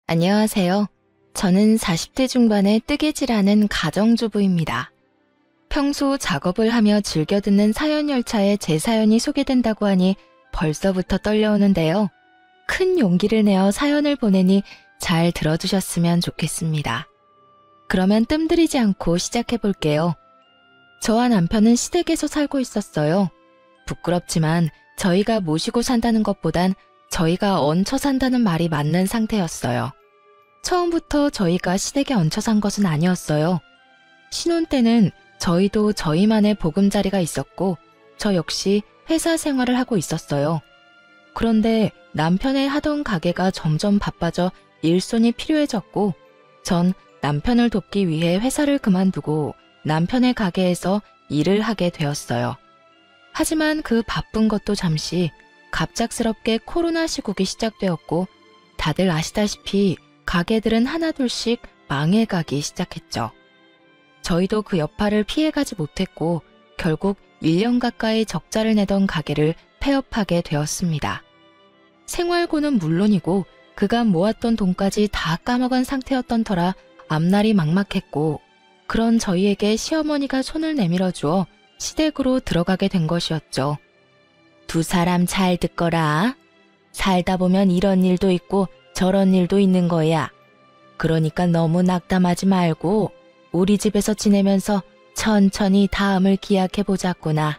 안녕하세요. 저는 40대 중반의 뜨개질하는 가정주부입니다. 평소 작업을 하며 즐겨 듣는 사연 열차에 제 사연이 소개된다고 하니 벌써부터 떨려오는데요. 큰 용기를 내어 사연을 보내니 잘 들어주셨으면 좋겠습니다. 그러면 뜸들이지 않고 시작해 볼게요. 저와 남편은 시댁에서 살고 있었어요. 부끄럽지만 저희가 모시고 산다는 것보단 저희가 얹혀 산다는 말이 맞는 상태였어요. 처음부터 저희가 시댁에 얹혀 산 것은 아니었어요. 신혼 때는 저희도 저희만의 보금자리가 있었고 저 역시 회사 생활을 하고 있었어요. 그런데 남편의 하던 가게가 점점 바빠져 일손이 필요해졌고 전 남편을 돕기 위해 회사를 그만두고 남편의 가게에서 일을 하게 되었어요. 하지만 그 바쁜 것도 잠시 갑작스럽게 코로나 시국이 시작되었고 다들 아시다시피 가게들은 하나둘씩 망해가기 시작했죠. 저희도 그 여파를 피해가지 못했고 결국 1년 가까이 적자를 내던 가게를 폐업하게 되었습니다. 생활고는 물론이고 그간 모았던 돈까지 다 까먹은 상태였던 터라 앞날이 막막했고 그런 저희에게 시어머니가 손을 내밀어 주어 시댁으로 들어가게 된 것이었죠. 두 사람 잘 듣거라. 살다 보면 이런 일도 있고 저런 일도 있는 거야. 그러니까 너무 낙담하지 말고 우리 집에서 지내면서 천천히 다음을 기약해 보자꾸나.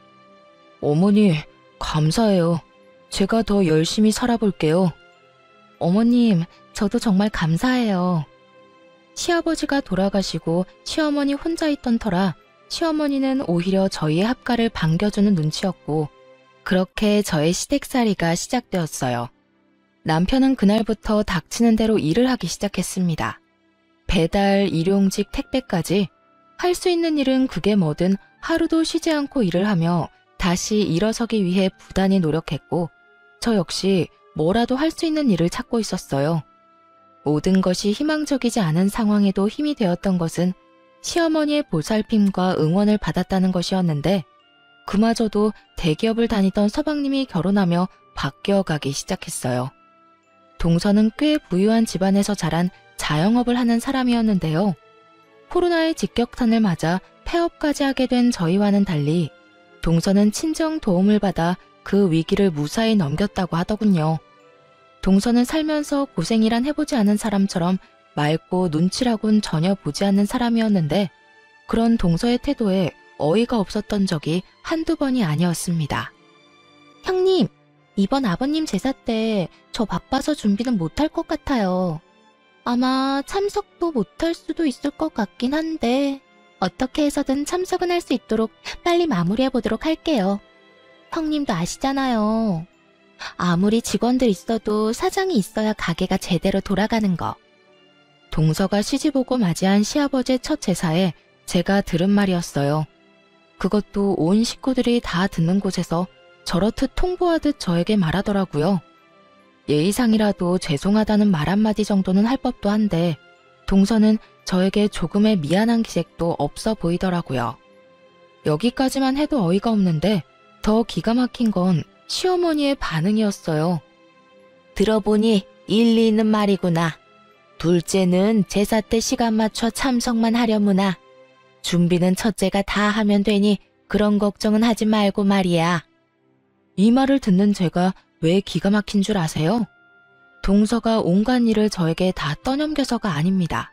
어머니, 감사해요. 제가 더 열심히 살아볼게요. 어머님, 저도 정말 감사해요. 시아버지가 돌아가시고 시어머니 혼자 있던 터라 시어머니는 오히려 저희의 합가를 반겨주는 눈치였고 그렇게 저의 시댁살이가 시작되었어요. 남편은 그날부터 닥치는 대로 일을 하기 시작했습니다. 배달, 일용직, 택배까지 할 수 있는 일은 그게 뭐든 하루도 쉬지 않고 일을 하며 다시 일어서기 위해 부단히 노력했고 저 역시 뭐라도 할 수 있는 일을 찾고 있었어요. 모든 것이 희망적이지 않은 상황에도 힘이 되었던 것은 시어머니의 보살핌과 응원을 받았다는 것이었는데 그마저도 대기업을 다니던 서방님이 결혼하며 바뀌어가기 시작했어요. 동서는 꽤 부유한 집안에서 자란 자영업을 하는 사람이었는데요. 코로나의 직격탄을 맞아 폐업까지 하게 된 저희와는 달리 동서는 친정 도움을 받아 그 위기를 무사히 넘겼다고 하더군요. 동서는 살면서 고생이란 해보지 않은 사람처럼 맑고 눈치라곤 전혀 보지 않는 사람이었는데 그런 동서의 태도에 어이가 없었던 적이 한두 번이 아니었습니다. 형님, 이번 아버님 제사 때 저 바빠서 준비는 못할 것 같아요. 아마 참석도 못할 수도 있을 것 같긴 한데 어떻게 해서든 참석은 할 수 있도록 빨리 마무리해 보도록 할게요. 형님도 아시잖아요. 아무리 직원들 있어도 사장이 있어야 가게가 제대로 돌아가는 거. 동서가 시집오고 맞이한 시아버지의 첫 제사에 제가 들은 말이었어요. 그것도 온 식구들이 다 듣는 곳에서 저렇듯 통보하듯 저에게 말하더라고요. 예의상이라도 죄송하다는 말 한마디 정도는 할 법도 한데 동서는 저에게 조금의 미안한 기색도 없어 보이더라고요. 여기까지만 해도 어이가 없는데 더 기가 막힌 건 시어머니의 반응이었어요. 들어보니 일리 있는 말이구나. 둘째는 제사 때 시간 맞춰 참석만 하려무나. 준비는 첫째가 다 하면 되니 그런 걱정은 하지 말고 말이야. 이 말을 듣는 제가 왜 기가 막힌 줄 아세요? 동서가 온갖 일을 저에게 다 떠넘겨서가 아닙니다.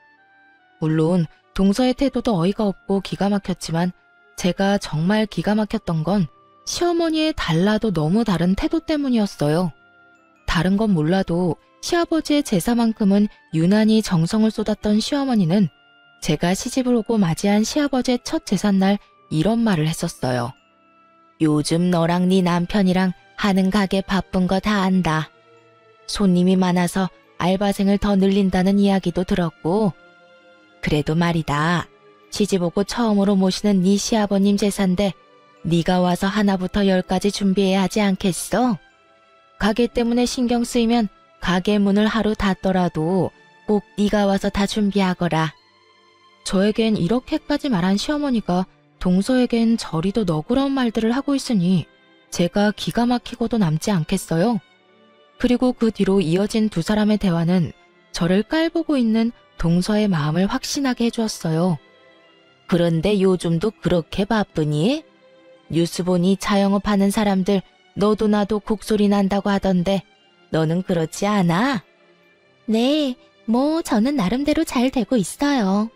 물론 동서의 태도도 어이가 없고 기가 막혔지만 제가 정말 기가 막혔던 건 시어머니의 달라도 너무 다른 태도 때문이었어요. 다른 건 몰라도 시아버지의 제사만큼은 유난히 정성을 쏟았던 시어머니는 제가 시집을 오고 맞이한 시아버지의 첫 제삿날 이런 말을 했었어요. 요즘 너랑 네 남편이랑 하는 가게 바쁜 거 다 안다. 손님이 많아서 알바생을 더 늘린다는 이야기도 들었고 그래도 말이다. 시집오고 처음으로 모시는 네 시아버님 제사인데 네가 와서 하나부터 10까지 준비해야 하지 않겠어? 가게 때문에 신경 쓰이면 가게 문을 하루 닫더라도 꼭 네가 와서 다 준비하거라. 저에겐 이렇게까지 말한 시어머니가 동서에겐 저리도 너그러운 말들을 하고 있으니 제가 기가 막히고도 남지 않겠어요? 그리고 그 뒤로 이어진 두 사람의 대화는 저를 깔보고 있는 동서의 마음을 확신하게 해주었어요. 그런데 요즘도 그렇게 바쁘니? 뉴스 보니 자영업하는 사람들 너도 나도 곡소리 난다고 하던데 너는 그렇지 않아? 네, 저는 나름대로 잘 되고 있어요.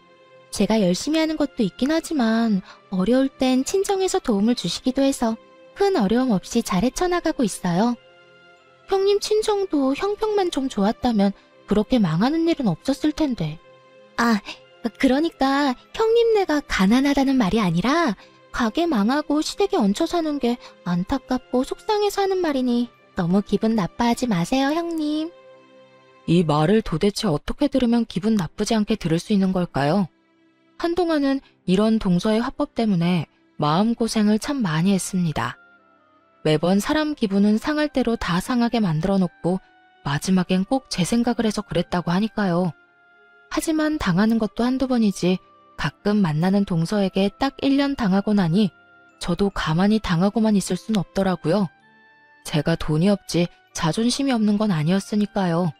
제가 열심히 하는 것도 있긴 하지만 어려울 땐 친정에서 도움을 주시기도 해서 큰 어려움 없이 잘 헤쳐나가고 있어요. 형님 친정도 형평만 좀 좋았다면 그렇게 망하는 일은 없었을 텐데. 아, 그러니까 형님네가 가난하다는 말이 아니라 가게 망하고 시댁에 얹혀 사는 게 안타깝고 속상해서 하는 말이니 너무 기분 나빠하지 마세요, 형님. 이 말을 도대체 어떻게 들으면 기분 나쁘지 않게 들을 수 있는 걸까요? 한동안은 이런 동서의 화법 때문에 마음고생을 참 많이 했습니다. 매번 사람 기분은 상할 대로 다 상하게 만들어 놓고 마지막엔 꼭 제 생각을 해서 그랬다고 하니까요. 하지만 당하는 것도 한두 번이지 가끔 만나는 동서에게 딱 1년 당하고 나니 저도 가만히 당하고만 있을 순 없더라고요. 제가 돈이 없지 자존심이 없는 건 아니었으니까요.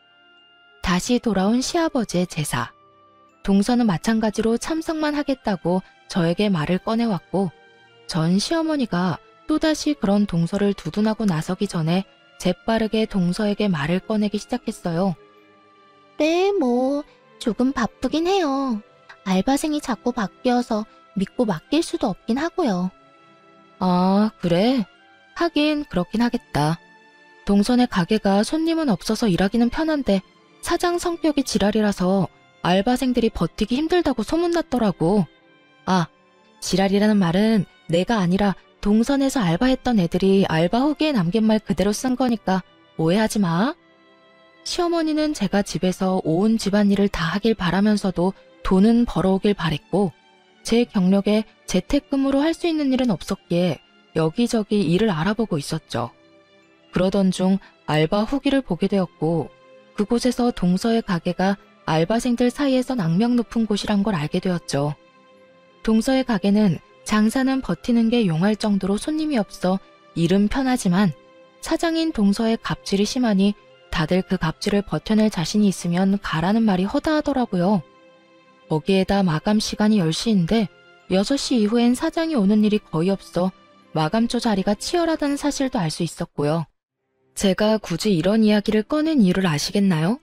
다시 돌아온 시아버지의 제사. 동서는 마찬가지로 참석만 하겠다고 저에게 말을 꺼내왔고 전 시어머니가 또다시 그런 동서를 두둔하고 나서기 전에 재빠르게 동서에게 말을 꺼내기 시작했어요. 네, 조금 바쁘긴 해요. 알바생이 자꾸 바뀌어서 믿고 맡길 수도 없긴 하고요. 아, 그래? 하긴 그렇긴 하겠다. 동선의 가게가 손님은 없어서 일하기는 편한데 사장 성격이 지랄이라서 알바생들이 버티기 힘들다고 소문났더라고. 아, 지랄이라는 말은 내가 아니라 동선에서 알바했던 애들이 알바 후기에 남긴 말 그대로 쓴 거니까 오해하지 마. 시어머니는 제가 집에서 온 집안일을 다 하길 바라면서도 돈은 벌어오길 바랬고 제 경력에 재택근무로 할 수 있는 일은 없었기에 여기저기 일을 알아보고 있었죠. 그러던 중 알바 후기를 보게 되었고 그곳에서 동서의 가게가 알바생들 사이에선 악명 높은 곳이란 걸 알게 되었죠. 동서의 가게는 장사는 버티는 게 용할 정도로 손님이 없어 일은 편하지만 사장인 동서의 갑질이 심하니 다들 그 갑질을 버텨낼 자신이 있으면 가라는 말이 허다하더라고요. 거기에다 마감 시간이 10시인데 6시 이후엔 사장이 오는 일이 거의 없어 마감조 자리가 치열하다는 사실도 알 수 있었고요. 제가 굳이 이런 이야기를 꺼낸 이유를 아시겠나요?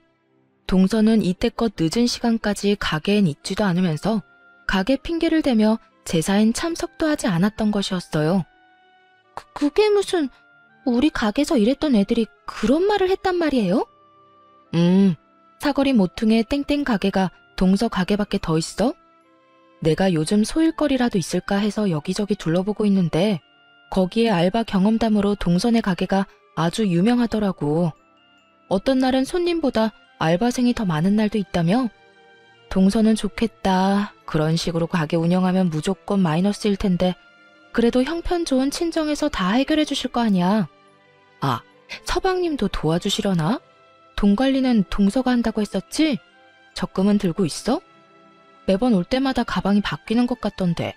동서는 이때껏 늦은 시간까지 가게엔 있지도 않으면서 가게 핑계를 대며 제사엔 참석도 하지 않았던 것이었어요. 그게 무슨 우리 가게에서 일했던 애들이 그런 말을 했단 말이에요? 사거리 모퉁이의 땡땡 가게가 동서 가게밖에 더 있어? 내가 요즘 소일거리라도 있을까 해서 여기저기 둘러보고 있는데 거기에 알바 경험담으로 동선의 가게가 아주 유명하더라고. 어떤 날은 손님보다 알바생이 더 많은 날도 있다며? 동서는 좋겠다. 그런 식으로 가게 운영하면 무조건 마이너스일 텐데 그래도 형편 좋은 친정에서 다 해결해 주실 거 아니야. 아, 서방님도 도와주시려나? 돈 관리는 동서가 한다고 했었지? 적금은 들고 있어? 매번 올 때마다 가방이 바뀌는 것 같던데.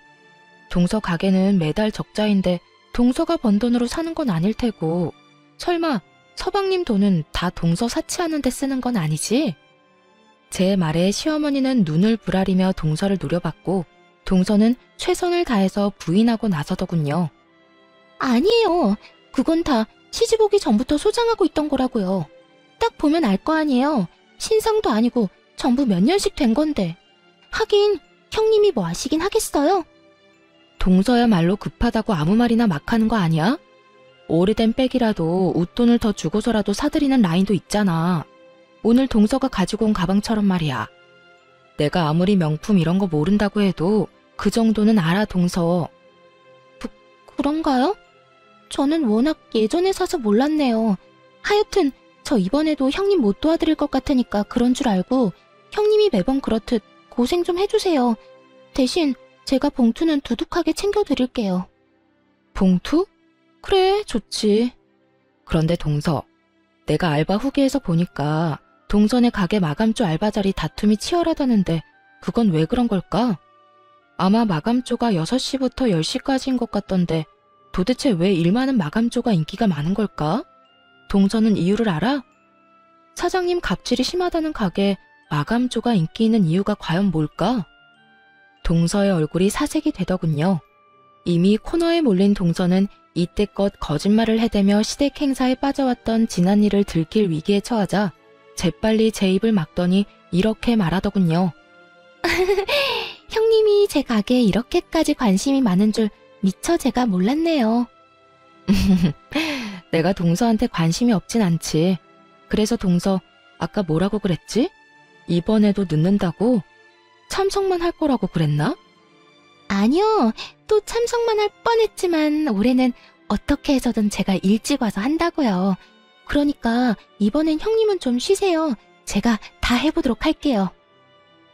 동서 가게는 매달 적자인데 동서가 번 돈으로 사는 건 아닐 테고 설마 서방님 돈은 다 동서 사치하는 데 쓰는 건 아니지? 제 말에 시어머니는 눈을 부라리며 동서를 노려봤고 동서는 최선을 다해서 부인하고 나서더군요. 아니에요. 그건 다 시집 오기 전부터 소장하고 있던 거라고요. 딱 보면 알 거 아니에요. 신상도 아니고 전부 몇 년씩 된 건데. 하긴 형님이 뭐 아시긴 하겠어요? 동서야말로 급하다고 아무 말이나 막 하는 거 아니야? 오래된 백이라도 웃돈을 더 주고서라도 사들이는 라인도 있잖아. 오늘 동서가 가지고 온 가방처럼 말이야. 내가 아무리 명품 이런 거 모른다고 해도 그 정도는 알아, 동서. 그런가요? 저는 워낙 예전에 사서 몰랐네요. 하여튼 저 이번에도 형님 못 도와드릴 것 같으니까 그런 줄 알고 형님이 매번 그렇듯 고생 좀 해주세요. 대신 제가 봉투는 두둑하게 챙겨드릴게요. 봉투? 그래, 좋지. 그런데 동서, 내가 알바 후기에서 보니까 동선의 가게 마감조 알바 자리 다툼이 치열하다는데 그건 왜 그런 걸까? 아마 마감조가 6시부터 10시까지인 것 같던데 도대체 왜 일 많은 마감조가 인기가 많은 걸까? 동서는 이유를 알아? 사장님 갑질이 심하다는 가게 마감조가 인기 있는 이유가 과연 뭘까? 동서의 얼굴이 사색이 되더군요. 이미 코너에 몰린 동서는 이때껏 거짓말을 해대며 시댁 행사에 빠져왔던 지난 일을 들킬 위기에 처하자 재빨리 제 입을 막더니 이렇게 말하더군요. 형님이 제 가게에 이렇게까지 관심이 많은 줄 미처 제가 몰랐네요. 내가 동서한테 관심이 없진 않지. 그래서 동서, 아까 뭐라고 그랬지? 이번에도 늦는다고? 참석만 할 거라고 그랬나? 아니요. 또 참석만 할 뻔했지만 올해는 어떻게 해서든 제가 일찍 와서 한다고요. 그러니까 이번엔 형님은 좀 쉬세요. 제가 다 해보도록 할게요.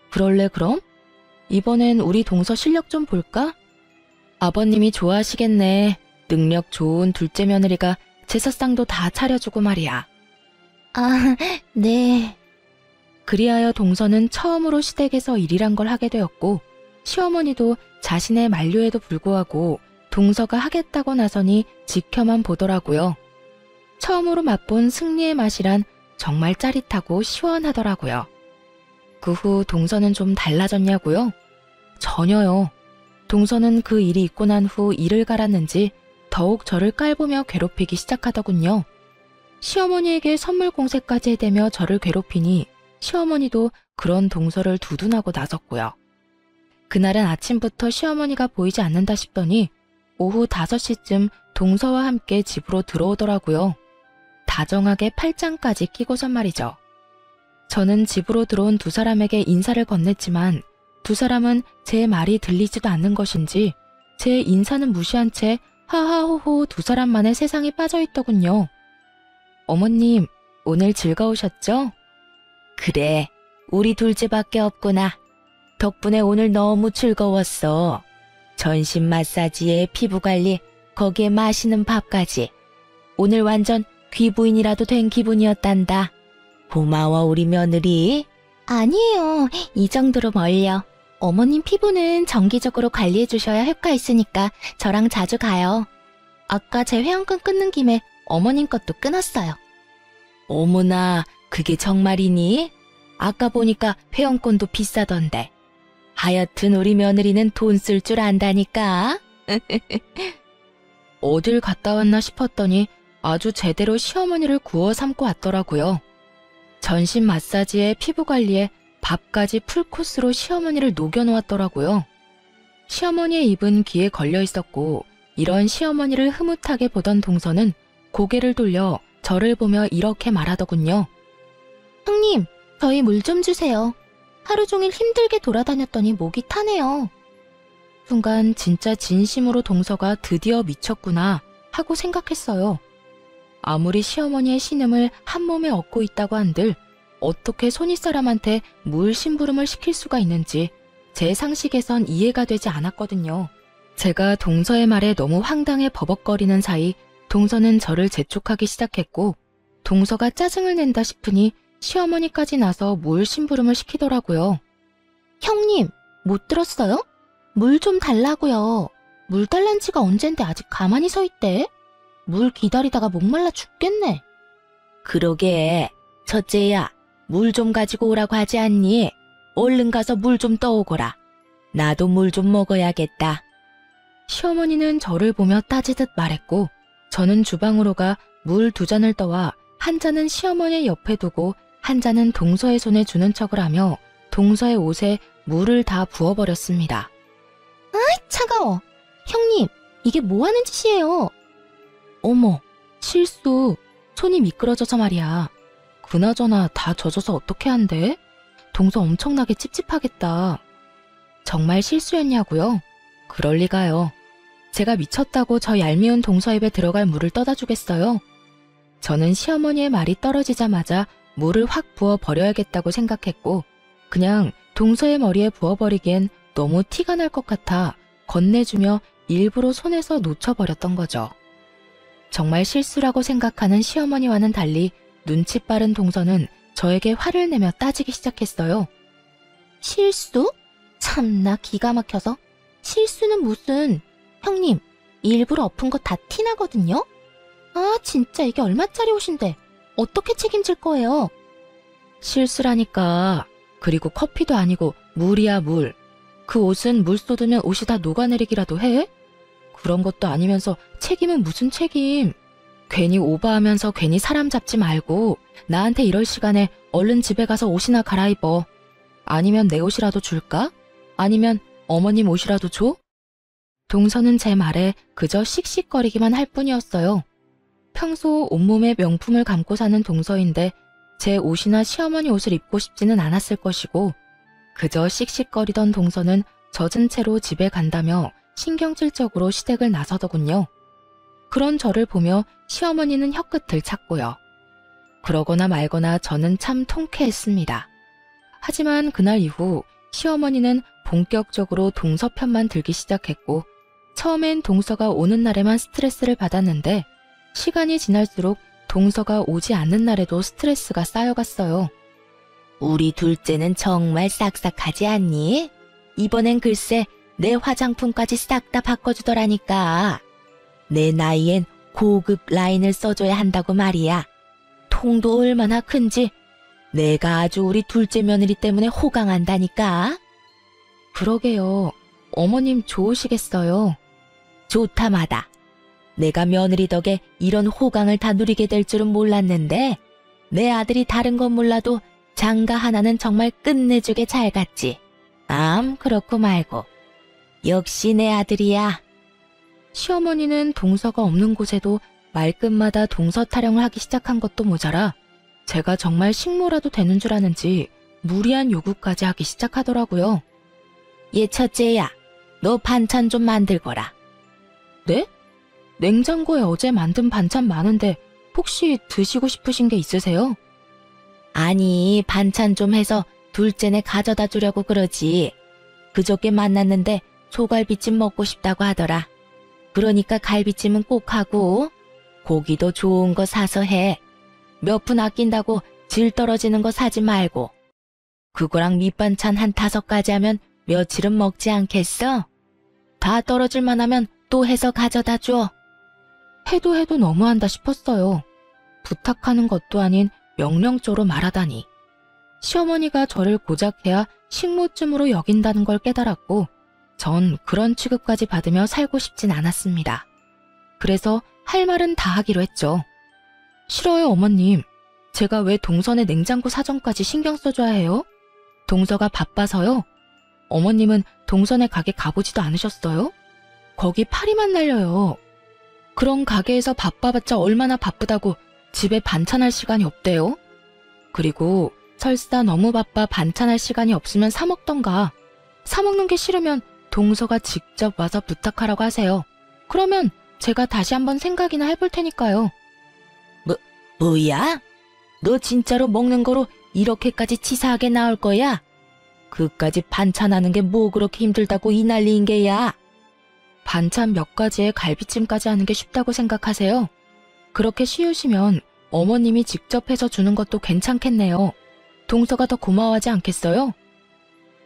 그럴래 그럼? 이번엔 우리 동서 실력 좀 볼까? 아버님이 좋아하시겠네. 능력 좋은 둘째 며느리가 제사상도 다 차려주고 말이야. 아, 네. 그리하여 동서는 처음으로 시댁에서 일이란 걸 하게 되었고 시어머니도 자신의 만류에도 불구하고 동서가 하겠다고 나서니 지켜만 보더라고요. 처음으로 맛본 승리의 맛이란 정말 짜릿하고 시원하더라고요. 그 후 동서는 좀 달라졌냐고요? 전혀요. 동서는 그 일이 있고 난 후 일을 갈았는지 더욱 저를 깔보며 괴롭히기 시작하더군요. 시어머니에게 선물 공세까지 해대며 저를 괴롭히니 시어머니도 그런 동서를 두둔하고 나섰고요. 그날은 아침부터 시어머니가 보이지 않는다 싶더니 오후 5시쯤 동서와 함께 집으로 들어오더라고요. 다정하게 팔짱까지 끼고선 말이죠. 저는 집으로 들어온 두 사람에게 인사를 건넸지만 두 사람은 제 말이 들리지도 않는 것인지 제 인사는 무시한 채 하하호호 두 사람만의 세상에 빠져있더군요. 어머님, 오늘 즐거우셨죠? 그래, 우리 둘째밖에 없구나. 덕분에 오늘 너무 즐거웠어. 전신 마사지에 피부관리, 거기에 맛있는 밥까지. 오늘 완전 귀부인이라도 된 기분이었단다. 고마워 우리 며느리. 아니에요. 이 정도로 멀려. 어머님 피부는 정기적으로 관리해 주셔야 효과 있으니까 저랑 자주 가요. 아까 제 회원권 끊는 김에 어머님 것도 끊었어요. 어머나, 그게 정말이니? 아까 보니까 회원권도 비싸던데. 하여튼 우리 며느리는 돈 쓸 줄 안다니까. 어딜 갔다 왔나 싶었더니 아주 제대로 시어머니를 구워 삼고 왔더라고요. 전신 마사지에 피부 관리에 밥까지 풀코스로 시어머니를 녹여놓았더라고요. 시어머니의 입은 귀에 걸려 있었고 이런 시어머니를 흐뭇하게 보던 동서는 고개를 돌려 저를 보며 이렇게 말하더군요. 형님, 저희 물 좀 주세요. 하루 종일 힘들게 돌아다녔더니 목이 타네요. 순간 진짜 진심으로 동서가 드디어 미쳤구나 하고 생각했어요. 아무리 시어머니의 신음을 한 몸에 얻고 있다고 한들 어떻게 손윗사람한테 물 심부름을 시킬 수가 있는지 제 상식에선 이해가 되지 않았거든요. 제가 동서의 말에 너무 황당해 버벅거리는 사이 동서는 저를 재촉하기 시작했고 동서가 짜증을 낸다 싶으니 시어머니까지 나서 물 심부름을 시키더라고요. 형님, 못 들었어요? 물 좀 달라고요. 물 달란 지가 언젠데 아직 가만히 서 있대? 물 기다리다가 목말라 죽겠네. 그러게, 첫째야, 물 좀 가지고 오라고 하지 않니? 얼른 가서 물 좀 떠오거라. 나도 물 좀 먹어야겠다. 시어머니는 저를 보며 따지듯 말했고 저는 주방으로 가 물 2잔을 떠와 한 잔은 시어머니의 옆에 두고 한 잔은 동서의 손에 주는 척을 하며 동서의 옷에 물을 다 부어버렸습니다. 아이, 차가워. 형님, 이게 뭐 하는 짓이에요? 어머, 실수. 손이 미끄러져서 말이야. 그나저나 다 젖어서 어떻게 한대? 동서 엄청나게 찝찝하겠다. 정말 실수였냐고요? 그럴 리가요. 제가 미쳤다고 저 얄미운 동서 입에 들어갈 물을 떠다 주겠어요? 저는 시어머니의 말이 떨어지자마자 물을 확 부어 버려야겠다고 생각했고 그냥 동서의 머리에 부어버리기엔 너무 티가 날 것 같아 건네주며 일부러 손에서 놓쳐버렸던 거죠. 정말 실수라고 생각하는 시어머니와는 달리 눈치 빠른 동서는 저에게 화를 내며 따지기 시작했어요. 실수? 참나 기가 막혀서. 실수는 무슨. 형님, 일부러 엎은 거 다 티나거든요? 아, 진짜 이게 얼마짜리 옷인데 어떻게 책임질 거예요? 실수라니까. 그리고 커피도 아니고 물이야, 물. 그 옷은 물 쏟으면 옷이 다 녹아내리기라도 해? 그런 것도 아니면서 책임은 무슨 책임? 괜히 오버하면서 괜히 사람 잡지 말고 나한테 이럴 시간에 얼른 집에 가서 옷이나 갈아입어. 아니면 내 옷이라도 줄까? 아니면 어머님 옷이라도 줘? 동서는 제 말에 그저 씩씩거리기만 할 뿐이었어요. 평소 온몸에 명품을 감고 사는 동서인데 제 옷이나 시어머니 옷을 입고 싶지는 않았을 것이고 그저 씩씩거리던 동서는 젖은 채로 집에 간다며 신경질적으로 시댁을 나서더군요. 그런 저를 보며 시어머니는 혀끝을 찼고요. 그러거나 말거나 저는 참 통쾌했습니다. 하지만 그날 이후 시어머니는 본격적으로 동서 편만 들기 시작했고 처음엔 동서가 오는 날에만 스트레스를 받았는데 시간이 지날수록 동서가 오지 않는 날에도 스트레스가 쌓여갔어요. 우리 둘째는 정말 싹싹하지 않니? 이번엔 글쎄 내 화장품까지 싹 다 바꿔주더라니까. 내 나이엔 고급 라인을 써줘야 한다고 말이야. 통도 얼마나 큰지 내가 아주 우리 둘째 며느리 때문에 호강한다니까. 그러게요. 어머님 좋으시겠어요. 좋다마다. 내가 며느리 덕에 이런 호강을 다 누리게 될 줄은 몰랐는데 내 아들이 다른 건 몰라도 장가 하나는 정말 끝내주게 잘 갔지. 그렇고 말고. 역시 내 아들이야. 시어머니는 동서가 없는 곳에도 말끝마다 동서 타령을 하기 시작한 것도 모자라 제가 정말 식모라도 되는 줄 아는지 무리한 요구까지 하기 시작하더라고요. 얘 첫째야, 너 반찬 좀 만들거라. 네? 냉장고에 어제 만든 반찬 많은데 혹시 드시고 싶으신 게 있으세요? 아니, 반찬 좀 해서 둘째네 가져다 주려고 그러지. 그저께 만났는데 소갈비찜 먹고 싶다고 하더라. 그러니까 갈비찜은 꼭 하고 고기도 좋은 거 사서 해. 몇 푼 아낀다고 질 떨어지는 거 사지 말고. 그거랑 밑반찬 한 5가지 하면 며칠은 먹지 않겠어? 다 떨어질만 하면 또 해서 가져다 줘. 해도 너무한다 싶었어요. 부탁하는 것도 아닌 명령조로 말하다니. 시어머니가 저를 고작해야 식모쯤으로 여긴다는 걸 깨달았고 전 그런 취급까지 받으며 살고 싶진 않았습니다. 그래서 할 말은 다 하기로 했죠. 싫어요, 어머님. 제가 왜 동선의 냉장고 사정까지 신경 써줘야 해요? 동서가 바빠서요? 어머님은 동선의 가게 가보지도 않으셨어요? 거기 파리만 날려요. 그런 가게에서 바빠봤자 얼마나 바쁘다고 집에 반찬할 시간이 없대요? 그리고 설사 너무 바빠 반찬할 시간이 없으면 사 먹던가. 사 먹는 게 싫으면 동서가 직접 와서 부탁하라고 하세요. 그러면 제가 다시 한번 생각이나 해볼 테니까요. 뭐야? 너 진짜로 먹는 거로 이렇게까지 치사하게 나올 거야? 그까지 반찬하는 게 뭐 그렇게 힘들다고 이 난리인 게야? 반찬 몇 가지에 갈비찜까지 하는 게 쉽다고 생각하세요? 그렇게 쉬우시면 어머님이 직접 해서 주는 것도 괜찮겠네요. 동서가 더 고마워하지 않겠어요?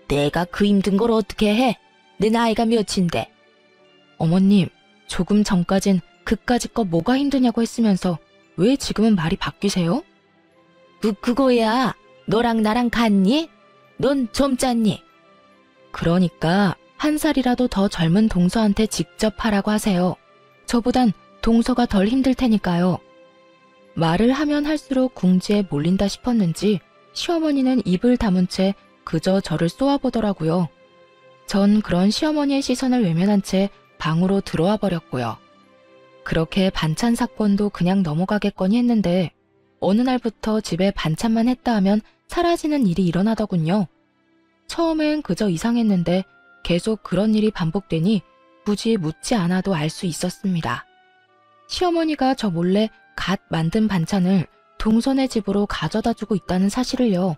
내가 그 힘든 걸 어떻게 해? 내 나이가 몇인데. 어머님, 조금 전까진 그까짓 거 뭐가 힘드냐고 했으면서 왜 지금은 말이 바뀌세요? 그거야. 너랑 나랑 같니? 넌 젊잖니? 그러니까 1살이라도 더 젊은 동서한테 직접 하라고 하세요. 저보단 동서가 덜 힘들 테니까요. 말을 하면 할수록 궁지에 몰린다 싶었는지 시어머니는 입을 다문 채 그저 저를 쏘아보더라고요. 전 그런 시어머니의 시선을 외면한 채 방으로 들어와 버렸고요. 그렇게 반찬 사건도 그냥 넘어가겠거니 했는데 어느 날부터 집에 반찬만 했다 하면 사라지는 일이 일어나더군요. 처음엔 그저 이상했는데 계속 그런 일이 반복되니 굳이 묻지 않아도 알 수 있었습니다. 시어머니가 저 몰래 갓 만든 반찬을 동선의 집으로 가져다 주고 있다는 사실을요.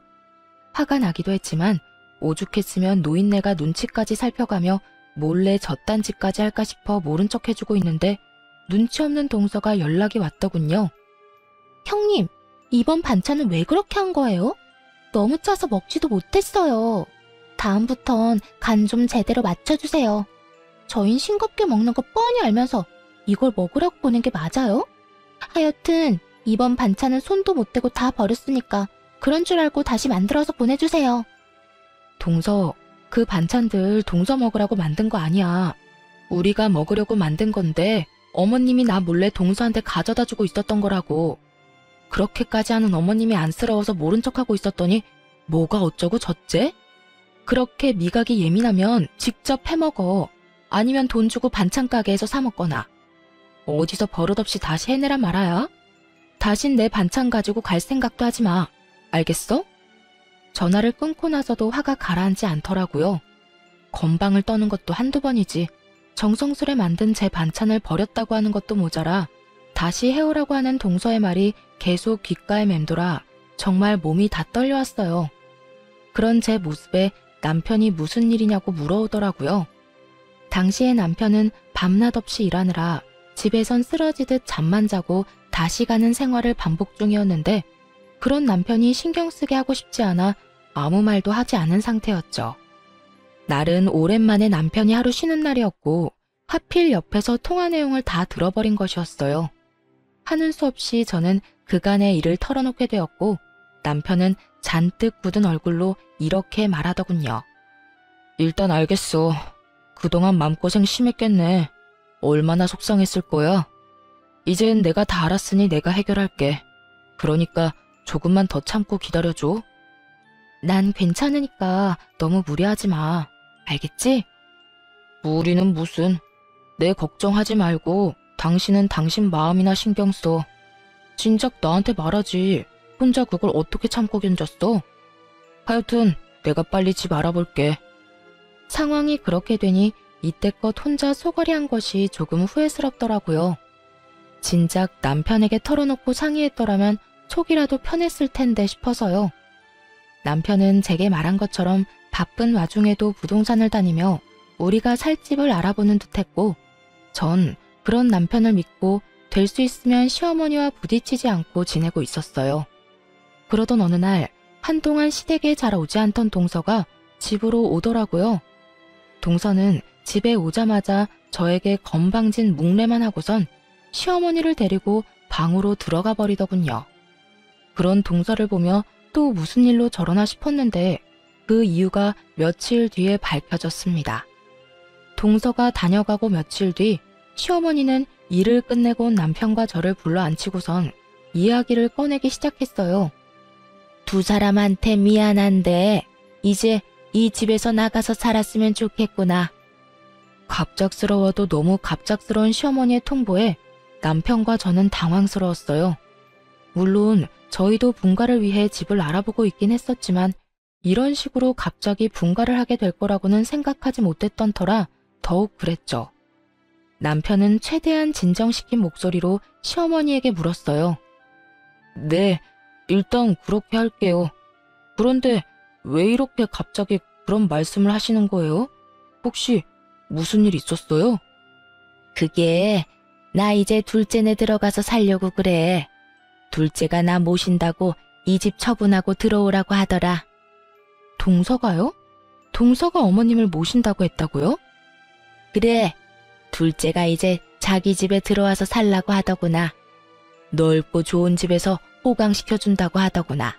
화가 나기도 했지만 오죽했으면 노인네가 눈치까지 살펴가며 몰래 젖단지까지 할까 싶어 모른 척 해주고 있는데 눈치 없는 동서가 연락이 왔더군요. 형님, 이번 반찬은 왜 그렇게 한 거예요? 너무 짜서 먹지도 못했어요. 다음부턴 간 좀 제대로 맞춰주세요. 저흰 싱겁게 먹는 거 뻔히 알면서 이걸 먹으라고 보낸 게 맞아요? 하여튼 이번 반찬은 손도 못 대고 다 버렸으니까 그런 줄 알고 다시 만들어서 보내주세요. 동서, 그 반찬들 동서 먹으라고 만든 거 아니야. 우리가 먹으려고 만든 건데 어머님이 나 몰래 동서한테 가져다 주고 있었던 거라고. 그렇게까지 하는 어머님이 안쓰러워서 모른 척하고 있었더니 뭐가 어쩌고 저째? 그렇게 미각이 예민하면 직접 해먹어. 아니면 돈 주고 반찬 가게에서 사 먹거나. 어디서 버릇없이 다시 해내라 말아야? 다신 내 반찬 가지고 갈 생각도 하지 마. 알겠어? 전화를 끊고 나서도 화가 가라앉지 않더라고요. 건방을 떠는 것도 한두 번이지. 정성스레 만든 제 반찬을 버렸다고 하는 것도 모자라 다시 해오라고 하는 동서의 말이 계속 귓가에 맴돌아 정말 몸이 다 떨려왔어요. 그런 제 모습에 남편이 무슨 일이냐고 물어오더라고요. 당시에 남편은 밤낮 없이 일하느라 집에선 쓰러지듯 잠만 자고 다시 가는 생활을 반복 중이었는데 그런 남편이 신경 쓰게 하고 싶지 않아 아무 말도 하지 않은 상태였죠. 날은 오랜만에 남편이 하루 쉬는 날이었고 하필 옆에서 통화 내용을 다 들어버린 것이었어요. 하는 수 없이 저는 그간의 일을 털어놓게 되었고 남편은 잔뜩 굳은 얼굴로 이렇게 말하더군요. 일단 알겠어. 그동안 맘고생 심했겠네. 얼마나 속상했을 거야. 이젠 내가 다 알았으니 내가 해결할게. 그러니까 조금만 더 참고 기다려줘. 난 괜찮으니까 너무 무리하지 마. 알겠지? 무리는 무슨. 내 걱정하지 말고 당신은 당신 마음이나 신경 써. 진작 나한테 말하지. 혼자 그걸 어떻게 참고 견뎠어? 하여튼 내가 빨리 집 알아볼게. 상황이 그렇게 되니 이때껏 혼자 소거리한 것이 조금 후회스럽더라고요. 진작 남편에게 털어놓고 상의했더라면 속이라도 편했을 텐데 싶어서요. 남편은 제게 말한 것처럼 바쁜 와중에도 부동산을 다니며 우리가 살 집을 알아보는 듯했고 전 그런 남편을 믿고 될 수 있으면 시어머니와 부딪히지 않고 지내고 있었어요. 그러던 어느 날 한동안 시댁에 잘 오지 않던 동서가 집으로 오더라고요. 동서는 집에 오자마자 저에게 건방진 묵례만 하고선 시어머니를 데리고 방으로 들어가 버리더군요. 그런 동서를 보며 또 무슨 일로 저러나 싶었는데 그 이유가 며칠 뒤에 밝혀졌습니다. 동서가 다녀가고 며칠 뒤 시어머니는 일을 끝내고 온 남편과 저를 불러 앉히고선 이야기를 꺼내기 시작했어요. 두 사람한테 미안한데 이제 이 집에서 나가서 살았으면 좋겠구나. 갑작스러워도 너무 갑작스러운 시어머니의 통보에 남편과 저는 당황스러웠어요. 물론 저희도 분가를 위해 집을 알아보고 있긴 했었지만 이런 식으로 갑자기 분가를 하게 될 거라고는 생각하지 못했던 터라 더욱 그랬죠. 남편은 최대한 진정시킨 목소리로 시어머니에게 물었어요. 네, 일단 그렇게 할게요. 그런데 왜 이렇게 갑자기 그런 말씀을 하시는 거예요? 혹시 무슨 일 있었어요? 그게 나 이제 둘째네 들어가서 살려고 그래. 둘째가 나 모신다고 이 집 처분하고 들어오라고 하더라. 동서가요? 동서가 어머님을 모신다고 했다고요? 그래, 둘째가 이제 자기 집에 들어와서 살라고 하더구나. 넓고 좋은 집에서 호강시켜준다고 하더구나.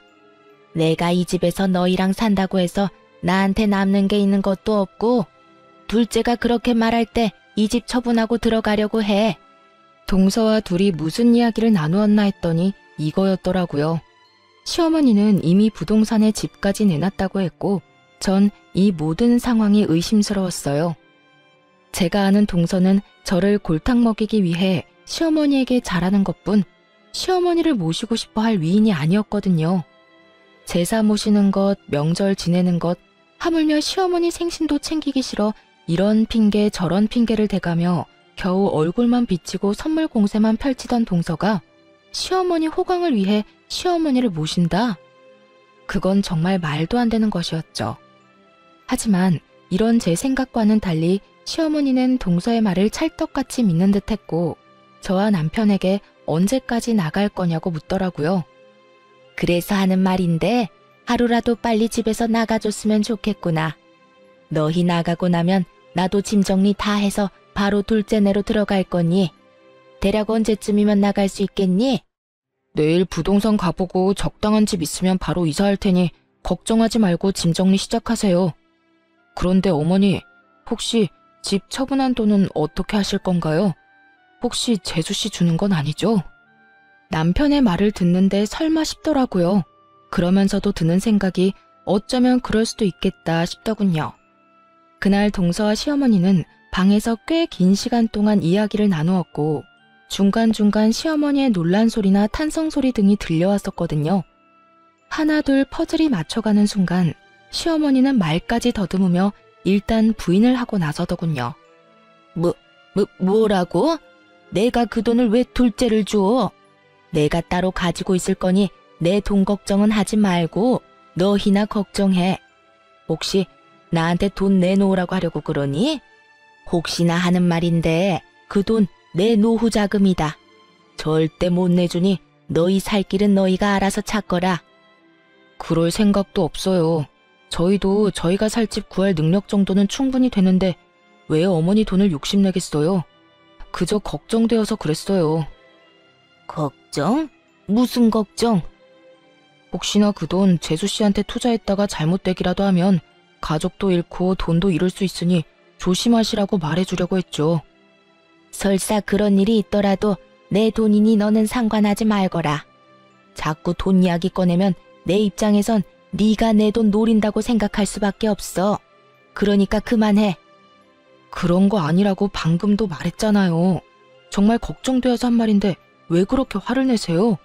내가 이 집에서 너희랑 산다고 해서 나한테 남는 게 있는 것도 없고 둘째가 그렇게 말할 때 이 집 처분하고 들어가려고 해. 동서와 둘이 무슨 이야기를 나누었나 했더니 이거였더라고요. 시어머니는 이미 부동산에 집까지 내놨다고 했고 전 이 모든 상황이 의심스러웠어요. 제가 아는 동서는 저를 골탕 먹이기 위해 시어머니에게 잘하는 것뿐 시어머니를 모시고 싶어 할 위인이 아니었거든요. 제사 모시는 것, 명절 지내는 것, 하물며 시어머니 생신도 챙기기 싫어 이런 핑계 저런 핑계를 대가며 겨우 얼굴만 비치고 선물 공세만 펼치던 동서가 시어머니 호강을 위해 시어머니를 모신다? 그건 정말 말도 안 되는 것이었죠. 하지만 이런 제 생각과는 달리 시어머니는 동서의 말을 찰떡같이 믿는 듯했고 저와 남편에게 언제까지 나갈 거냐고 묻더라고요. 그래서 하는 말인데 하루라도 빨리 집에서 나가줬으면 좋겠구나. 너희 나가고 나면 나도 짐 정리 다 해서 바로 둘째네로 들어갈 거니? 대략 언제쯤이면 나갈 수 있겠니? 내일 부동산 가보고 적당한 집 있으면 바로 이사할 테니 걱정하지 말고 짐 정리 시작하세요. 그런데 어머니, 혹시 집 처분한 돈은 어떻게 하실 건가요? 혹시 재수 씨 주는 건 아니죠? 남편의 말을 듣는데 설마 싶더라고요. 그러면서도 드는 생각이 어쩌면 그럴 수도 있겠다 싶더군요. 그날 동서와 시어머니는 방에서 꽤 긴 시간 동안 이야기를 나누었고 중간중간 시어머니의 놀란 소리나 탄성 소리 등이 들려왔었거든요. 하나둘 퍼즐이 맞춰가는 순간 시어머니는 말까지 더듬으며 일단 부인을 하고 나서더군요. 뭐라고? 내가 그 돈을 왜 둘째를 줘? 내가 따로 가지고 있을 거니 내 돈 걱정은 하지 말고 너희나 걱정해. 혹시 나한테 돈 내놓으라고 하려고 그러니? 혹시나 하는 말인데 그 돈 내 노후 자금이다. 절대 못 내주니 너희 살 길은 너희가 알아서 찾거라. 그럴 생각도 없어요. 저희도 저희가 살 집 구할 능력 정도는 충분히 되는데 왜 어머니 돈을 욕심내겠어요? 그저 걱정되어서 그랬어요. 걱정? 무슨 걱정? 혹시나 그 돈 재수 씨한테 투자했다가 잘못되기라도 하면 가족도 잃고 돈도 잃을 수 있으니 조심하시라고 말해주려고 했죠. 설사 그런 일이 있더라도 내 돈이니 너는 상관하지 말거라. 자꾸 돈 이야기 꺼내면 내 입장에선 네가 내 돈 노린다고 생각할 수밖에 없어. 그러니까 그만해. 그런 거 아니라고 방금도 말했잖아요. 정말 걱정되어서 한 말인데 왜 그렇게 화를 내세요?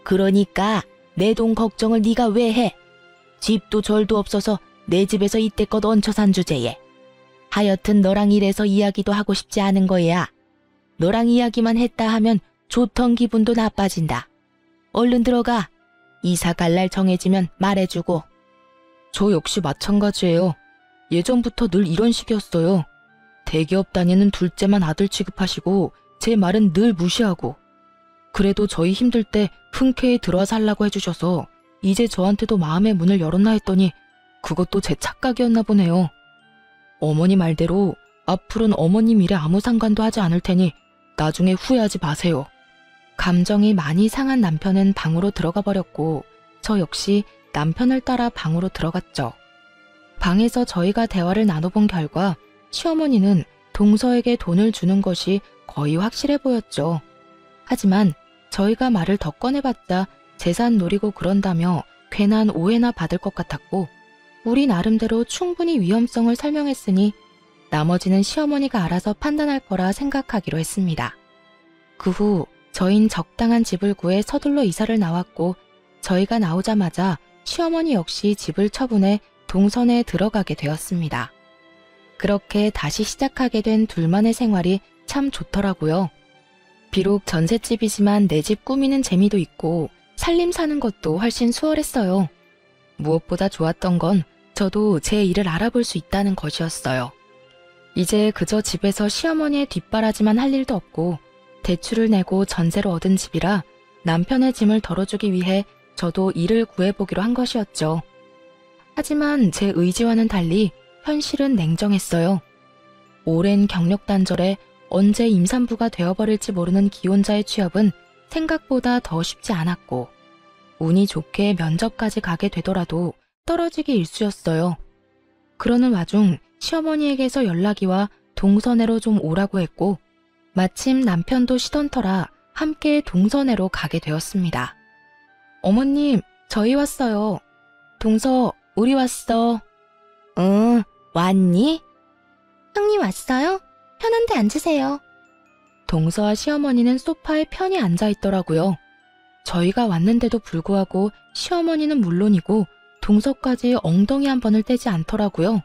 그러니까 내 돈 걱정을 네가 왜 해? 집도 절도 없어서 내 집에서 이때껏 얹혀 산 주제에. 하여튼 너랑 이래서 이야기도 하고 싶지 않은 거야. 너랑 이야기만 했다 하면 좋던 기분도 나빠진다. 얼른 들어가. 이사 갈 날 정해지면 말해주고. 저 역시 마찬가지예요. 예전부터 늘 이런 식이었어요. 대기업 다니는 둘째만 아들 취급하시고 제 말은 늘 무시하고. 그래도 저희 힘들 때 흔쾌히 들어와 살라고 해주셔서 이제 저한테도 마음의 문을 열었나 했더니 그것도 제 착각이었나 보네요. 어머니 말대로 앞으로는 어머님 일에 아무 상관도 하지 않을 테니 나중에 후회하지 마세요. 감정이 많이 상한 남편은 방으로 들어가 버렸고 저 역시 남편을 따라 방으로 들어갔죠. 방에서 저희가 대화를 나눠본 결과 시어머니는 동서에게 돈을 주는 것이 거의 확실해 보였죠. 하지만 저희가 말을 더 꺼내봤자 재산 노리고 그런다며 괜한 오해나 받을 것 같았고 우리 나름대로 충분히 위험성을 설명했으니 나머지는 시어머니가 알아서 판단할 거라 생각하기로 했습니다. 그 후 저흰 적당한 집을 구해 서둘러 이사를 나왔고 저희가 나오자마자 시어머니 역시 집을 처분해 동선에 들어가게 되었습니다. 그렇게 다시 시작하게 된 둘만의 생활이 참 좋더라고요. 비록 전셋집이지만 내 집 꾸미는 재미도 있고 살림 사는 것도 훨씬 수월했어요. 무엇보다 좋았던 건 저도 제 일을 알아볼 수 있다는 것이었어요. 이제 그저 집에서 시어머니의 뒷바라지만 할 일도 없고 대출을 내고 전세로 얻은 집이라 남편의 짐을 덜어주기 위해 저도 일을 구해보기로 한 것이었죠. 하지만 제 의지와는 달리 현실은 냉정했어요. 오랜 경력 단절에 언제 임산부가 되어버릴지 모르는 기혼자의 취업은 생각보다 더 쉽지 않았고 운이 좋게 면접까지 가게 되더라도 떨어지기 일쑤였어요. 그러는 와중 시어머니에게서 연락이 와 동선회로 좀 오라고 했고 마침 남편도 쉬던 터라 함께 동선회로 가게 되었습니다. 어머님, 저희 왔어요. 동서, 우리 왔어. 응, 왔니? 형님 왔어요? 편한 데 앉으세요. 동서와 시어머니는 소파에 편히 앉아있더라고요. 저희가 왔는데도 불구하고 시어머니는 물론이고 동서까지 엉덩이 한 번을 떼지 않더라고요.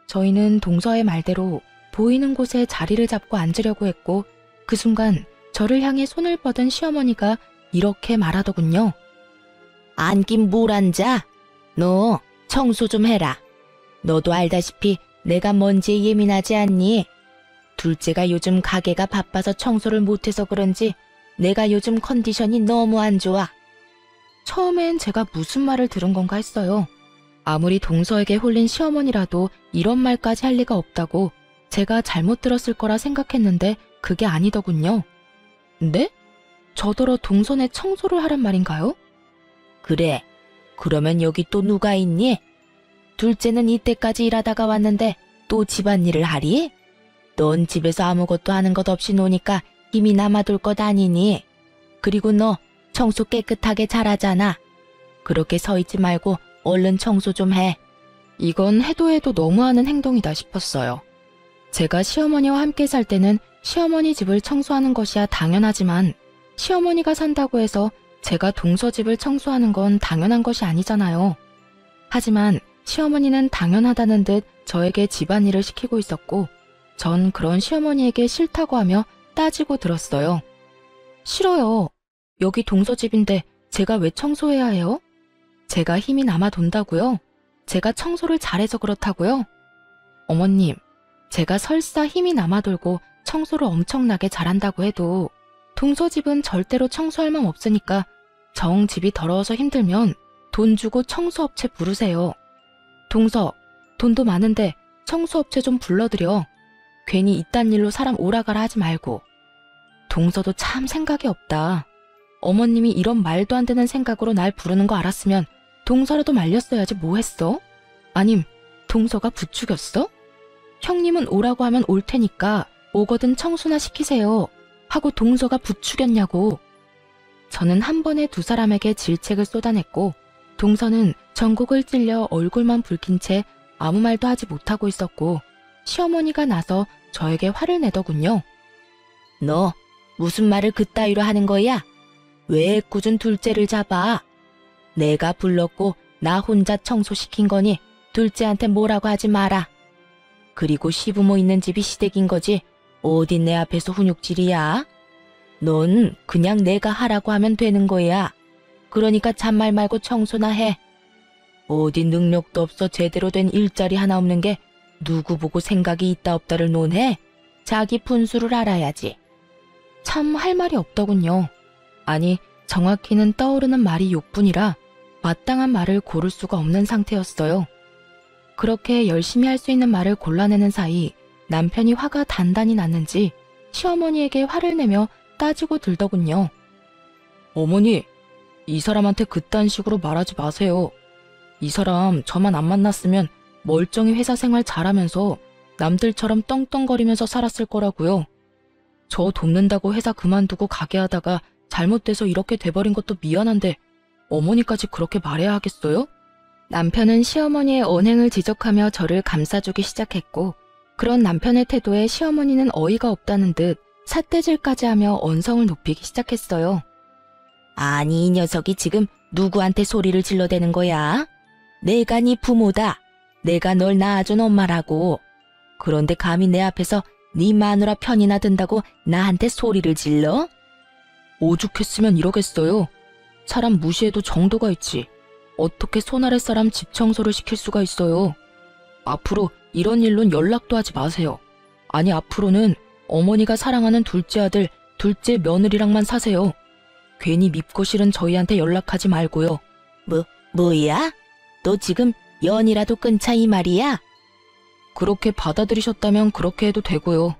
저희는 동서의 말대로 보이는 곳에 자리를 잡고 앉으려고 했고 그 순간 저를 향해 손을 뻗은 시어머니가 이렇게 말하더군요. 앉긴 뭘 앉아? 너 청소 좀 해라. 너도 알다시피 내가 먼지에 예민하지 않니? 둘째가 요즘 가게가 바빠서 청소를 못해서 그런지 내가 요즘 컨디션이 너무 안 좋아. 처음엔 제가 무슨 말을 들은 건가 했어요. 아무리 동서에게 홀린 시어머니라도 이런 말까지 할 리가 없다고 제가 잘못 들었을 거라 생각했는데 그게 아니더군요. 네? 저더러 동선에 청소를 하란 말인가요? 그래. 그러면 여기 또 누가 있니? 둘째는 이때까지 일하다가 왔는데 또 집안일을 하리? 넌 집에서 아무것도 하는 것 없이 노니까 힘이 남아돌 것 아니니? 그리고 너 청소 깨끗하게 잘하잖아. 그렇게 서 있지 말고 얼른 청소 좀 해. 이건 해도 해도 너무하는 행동이다 싶었어요. 제가 시어머니와 함께 살 때는 시어머니 집을 청소하는 것이야 당연하지만 시어머니가 산다고 해서 제가 동서집을 청소하는 건 당연한 것이 아니잖아요. 하지만 시어머니는 당연하다는 듯 저에게 집안일을 시키고 있었고 전 그런 시어머니에게 싫다고 하며 따지고 들었어요. 싫어요. 여기 동서집인데 제가 왜 청소해야 해요? 제가 힘이 남아 돈다고요? 제가 청소를 잘해서 그렇다고요? 어머님, 제가 설사 힘이 남아 돌고 청소를 엄청나게 잘한다고 해도 동서집은 절대로 청소할 맘 없으니까 정 집이 더러워서 힘들면 돈 주고 청소업체 부르세요. 동서, 돈도 많은데 청소업체 좀 불러드려. 괜히 이딴 일로 사람 오라가라 하지 말고. 동서도 참 생각이 없다. 어머님이 이런 말도 안 되는 생각으로 날 부르는 거 알았으면 동서라도 말렸어야지 뭐 했어? 아님 동서가 부추겼어? 형님은 오라고 하면 올 테니까 오거든 청소나 시키세요 하고 동서가 부추겼냐고. 저는 한 번에 두 사람에게 질책을 쏟아냈고 동서는 전곡을 찔려 얼굴만 붉힌 채 아무 말도 하지 못하고 있었고 시어머니가 나서 저에게 화를 내더군요. 너 무슨 말을 그따위로 하는 거야? 왜 꾸준 둘째를 잡아? 내가 불렀고 나 혼자 청소시킨 거니 둘째한테 뭐라고 하지 마라. 그리고 시부모 있는 집이 시댁인 거지 어딘 내 앞에서 훈육질이야? 넌 그냥 내가 하라고 하면 되는 거야. 그러니까 잔말 말고 청소나 해. 어디 능력도 없어 제대로 된 일자리 하나 없는 게 누구 보고 생각이 있다 없다를 논해? 자기 분수를 알아야지. 참 할 말이 없더군요. 아니, 정확히는 떠오르는 말이 욕뿐이라 마땅한 말을 고를 수가 없는 상태였어요. 그렇게 열심히 할 수 있는 말을 골라내는 사이 남편이 화가 단단히 났는지 시어머니에게 화를 내며 따지고 들더군요. 어머니, 이 사람한테 그딴 식으로 말하지 마세요. 이 사람 저만 안 만났으면 멀쩡히 회사 생활 잘하면서 남들처럼 떵떵거리면서 살았을 거라고요. 저 돕는다고 회사 그만두고 가게 하다가 잘못돼서 이렇게 돼버린 것도 미안한데 어머니까지 그렇게 말해야 하겠어요? 남편은 시어머니의 언행을 지적하며 저를 감싸주기 시작했고 그런 남편의 태도에 시어머니는 어이가 없다는 듯 삿대질까지 하며 언성을 높이기 시작했어요. 아니 이 녀석이 지금 누구한테 소리를 질러대는 거야? 내가 네 부모다. 내가 널 낳아준 엄마라고. 그런데 감히 내 앞에서 네 마누라 편이나 든다고 나한테 소리를 질러? 오죽했으면 이러겠어요. 사람 무시해도 정도가 있지. 어떻게 손 아래 사람 집 청소를 시킬 수가 있어요. 앞으로 이런 일론 연락도 하지 마세요. 아니 앞으로는 어머니가 사랑하는 둘째 아들, 둘째 며느리랑만 사세요. 괜히 밉고 싫은 저희한테 연락하지 말고요. 뭐야? 너 지금 연이라도 끊자 이 말이야? 그렇게 받아들이셨다면 그렇게 해도 되고요.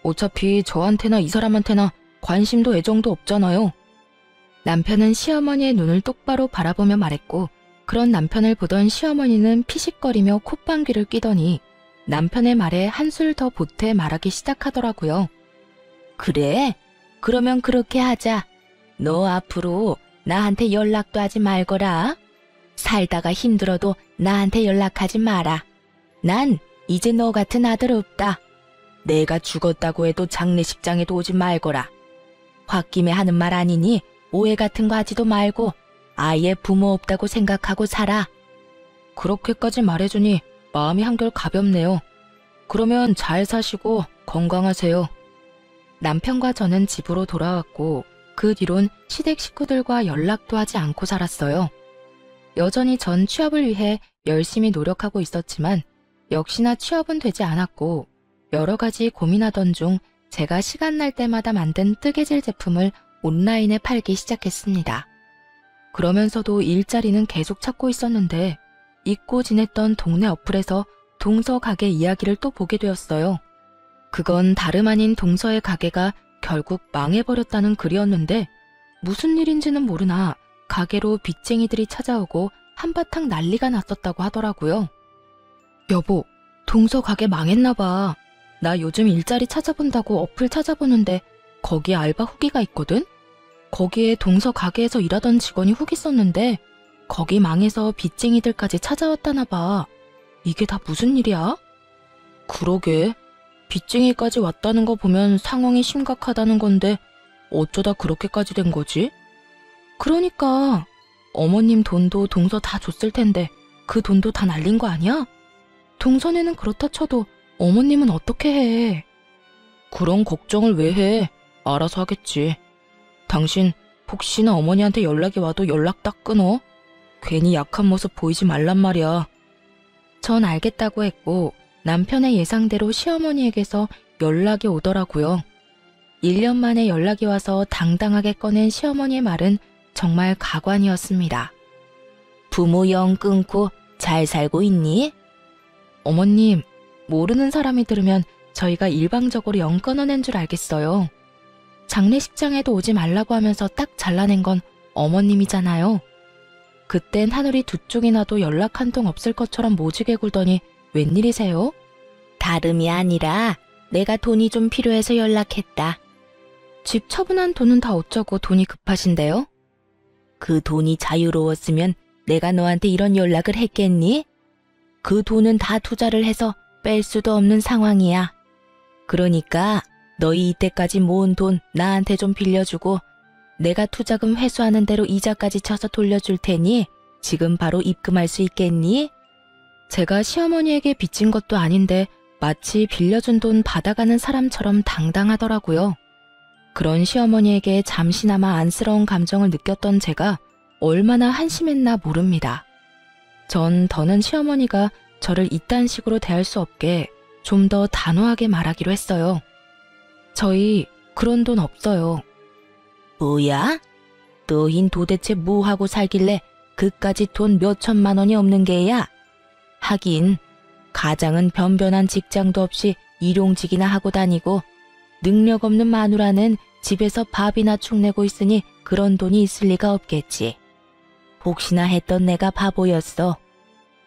어차피 저한테나 이 사람한테나 관심도 애정도 없잖아요. 남편은 시어머니의 눈을 똑바로 바라보며 말했고 그런 남편을 보던 시어머니는 피식거리며 콧방귀를 뀌더니 남편의 말에 한술 더 보태 말하기 시작하더라고요. 그래? 그러면 그렇게 하자. 너 앞으로 나한테 연락도 하지 말거라. 살다가 힘들어도 나한테 연락하지 마라. 난 이제 너 같은 아들 없다. 내가 죽었다고 해도 장례식장에도 오지 말거라. 홧김에 하는 말 아니니 오해 같은 거 하지도 말고 아예 부모 없다고 생각하고 살아. 그렇게까지 말해주니 마음이 한결 가볍네요. 그러면 잘 사시고 건강하세요. 남편과 저는 집으로 돌아왔고 그 뒤론 시댁 식구들과 연락도 하지 않고 살았어요. 여전히 전 취업을 위해 열심히 노력하고 있었지만 역시나 취업은 되지 않았고 여러 가지 고민하던 중 제가 시간 날 때마다 만든 뜨개질 제품을 온라인에 팔기 시작했습니다. 그러면서도 일자리는 계속 찾고 있었는데 잊고 지냈던 동네 어플에서 동서 가게 이야기를 또 보게 되었어요. 그건 다름 아닌 동서의 가게가 결국 망해버렸다는 글이었는데 무슨 일인지는 모르나 가게로 빚쟁이들이 찾아오고 한바탕 난리가 났었다고 하더라고요. 여보, 동서 가게 망했나 봐. 나 요즘 일자리 찾아본다고 어플 찾아보는데 거기에 알바 후기가 있거든? 거기에 동서 가게에서 일하던 직원이 후기 썼는데 거기 망해서 빚쟁이들까지 찾아왔다나 봐. 이게 다 무슨 일이야? 그러게. 빚쟁이까지 왔다는 거 보면 상황이 심각하다는 건데 어쩌다 그렇게까지 된 거지? 그러니까 어머님 돈도 동서 다 줬을 텐데 그 돈도 다 날린 거 아니야? 동선에는 그렇다 쳐도 어머님은 어떻게 해? 그런 걱정을 왜 해? 알아서 하겠지. 당신 혹시나 어머니한테 연락이 와도 연락 딱 끊어? 괜히 약한 모습 보이지 말란 말이야. 전 알겠다고 했고 남편의 예상대로 시어머니에게서 연락이 오더라고요. 1년 만에 연락이 와서 당당하게 꺼낸 시어머니의 말은 정말 가관이었습니다. 부모 영 끊고 잘 살고 있니? 어머님, 모르는 사람이 들으면 저희가 일방적으로 영 끊어낸 줄 알겠어요. 장례식장에도 오지 말라고 하면서 딱 잘라낸 건 어머님이잖아요. 그땐 하늘이 두 쪽이 나도 연락 한 통 없을 것처럼 모지게 굴더니 웬일이세요? 다름이 아니라 내가 돈이 좀 필요해서 연락했다. 집 처분한 돈은 다 어쩌고 돈이 급하신데요? 그 돈이 자유로웠으면 내가 너한테 이런 연락을 했겠니? 그 돈은 다 투자를 해서 뺄 수도 없는 상황이야. 그러니까 너희 이때까지 모은 돈 나한테 좀 빌려주고 내가 투자금 회수하는 대로 이자까지 쳐서 돌려줄 테니 지금 바로 입금할 수 있겠니? 제가 시어머니에게 빚진 것도 아닌데 마치 빌려준 돈 받아가는 사람처럼 당당하더라고요. 그런 시어머니에게 잠시나마 안쓰러운 감정을 느꼈던 제가 얼마나 한심했나 모릅니다. 전 더는 시어머니가 저를 이딴 식으로 대할 수 없게 좀 더 단호하게 말하기로 했어요. 저희 그런 돈 없어요. 뭐야? 너흰 도대체 뭐하고 살길래 그까지 돈 몇 천만 원이 없는 게야? 하긴 가장은 변변한 직장도 없이 일용직이나 하고 다니고 능력 없는 마누라는 집에서 밥이나 축내고 있으니 그런 돈이 있을 리가 없겠지. 혹시나 했던 내가 바보였어.